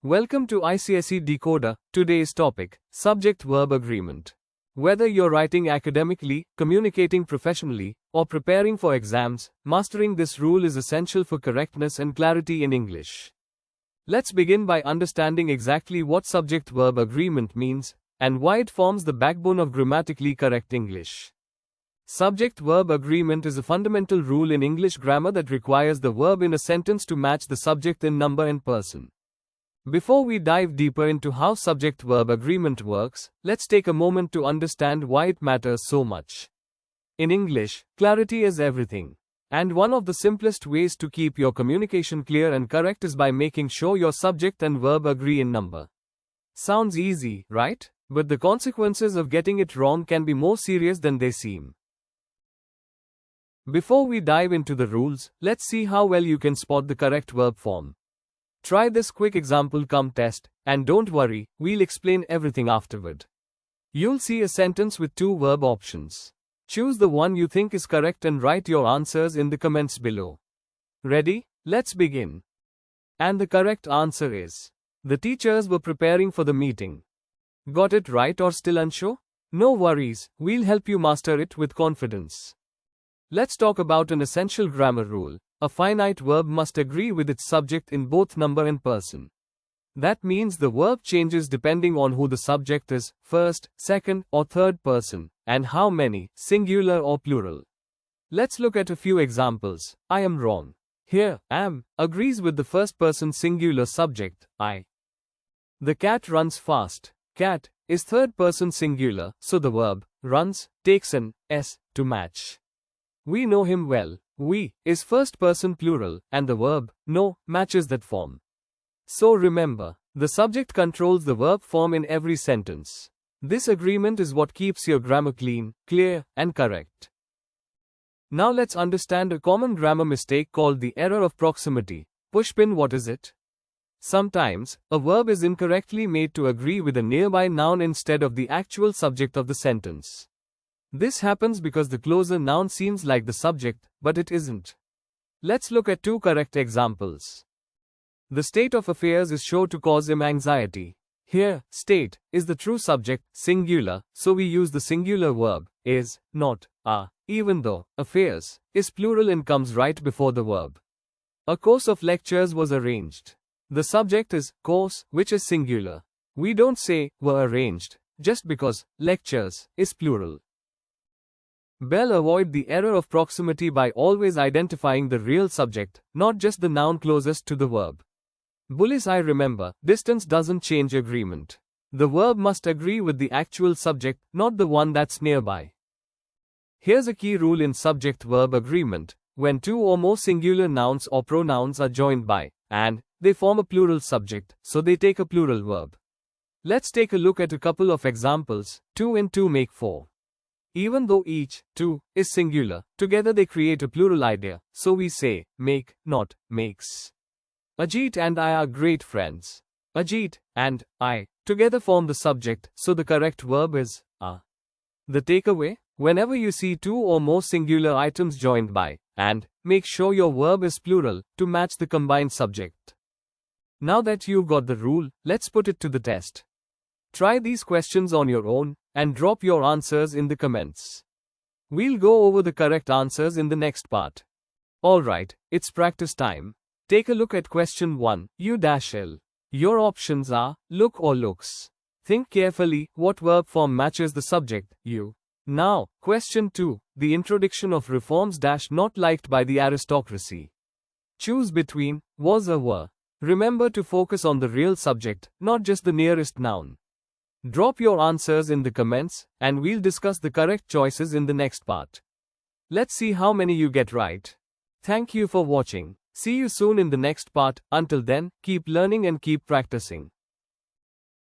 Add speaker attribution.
Speaker 1: Welcome to ICSE Decoded. Today's topic, Subject-Verb Agreement. Whether you're writing academically, communicating professionally, or preparing for exams, mastering this rule is essential for correctness and clarity in English. Let's begin by understanding exactly what subject-verb agreement means, and why it forms the backbone of grammatically correct English. Subject-verb agreement is a fundamental rule in English grammar that requires the verb in a sentence to match the subject in number and person. Before we dive deeper into how subject-verb agreement works, let's take a moment to understand why it matters so much. In English, clarity is everything. And one of the simplest ways to keep your communication clear and correct is by making sure your subject and verb agree in number. Sounds easy, right? But the consequences of getting it wrong can be more serious than they seem. Before we dive into the rules, let's see how well you can spot the correct verb form. Try this quick example-cum-test, and don't worry, we'll explain everything afterward. You'll see a sentence with two verb options. Choose the one you think is correct and write your answers in the comments below. Ready? Let's begin. And the correct answer is: the teachers were preparing for the meeting. Got it right or still unsure? No worries, we'll help you master it with confidence. Let's talk about an essential grammar rule. A finite verb must agree with its subject in both number and person. That means the verb changes depending on who the subject is, first, second, or third person, and how many, singular or plural. Let's look at a few examples. I am wrong. Here, am agrees with the first person singular subject, I. The cat runs fast. Cat is third person singular, so the verb runs takes an s to match. We know him well. We is first person plural, and the verb know matches that form. So remember, the subject controls the verb form in every sentence. This agreement is what keeps your grammar clean, clear, and correct. Now let's understand a common grammar mistake called the error of proximity. Pushpin, what is it? Sometimes, a verb is incorrectly made to agree with a nearby noun instead of the actual subject of the sentence. This happens because the closer noun seems like the subject, but it isn't. Let's look at two correct examples. The state of affairs is sure to cause him anxiety. Here, state is the true subject, singular, so we use the singular verb, is, not, are, even though affairs is plural and comes right before the verb. A course of lectures was arranged. The subject is course, which is singular. We don't say were arranged, just because lectures is plural. Bell avoid the error of proximity by always identifying the real subject, not just the noun closest to the verb. Bullies, I remember, distance doesn't change agreement. The verb must agree with the actual subject, not the one that's nearby. Here's a key rule in subject-verb agreement. When two or more singular nouns or pronouns are joined by and, they form a plural subject, so they take a plural verb. Let's take a look at a couple of examples. 2 and 2 make 4. Even though each, two, is singular, together they create a plural idea, so we say, make, not, makes. Ajit and I are great friends. Ajit and I together form the subject, so the correct verb is are. The takeaway? Whenever you see two or more singular items joined by and, make sure your verb is plural to match the combined subject. Now that you've got the rule, let's put it to the test. Try these questions on your own, and drop your answers in the comments. We'll go over the correct answers in the next part. Alright, it's practice time. Take a look at question 1, U-L. Your options are, look or looks. Think carefully, what verb form matches the subject, you. Now, question 2, the introduction of reforms not liked by the aristocracy. Choose between, was or were. Remember to focus on the real subject, not just the nearest noun. Drop your answers in the comments, and we'll discuss the correct choices in the next part. Let's see how many you get right. Thank you for watching. See you soon in the next part. Until then, keep learning and keep practicing.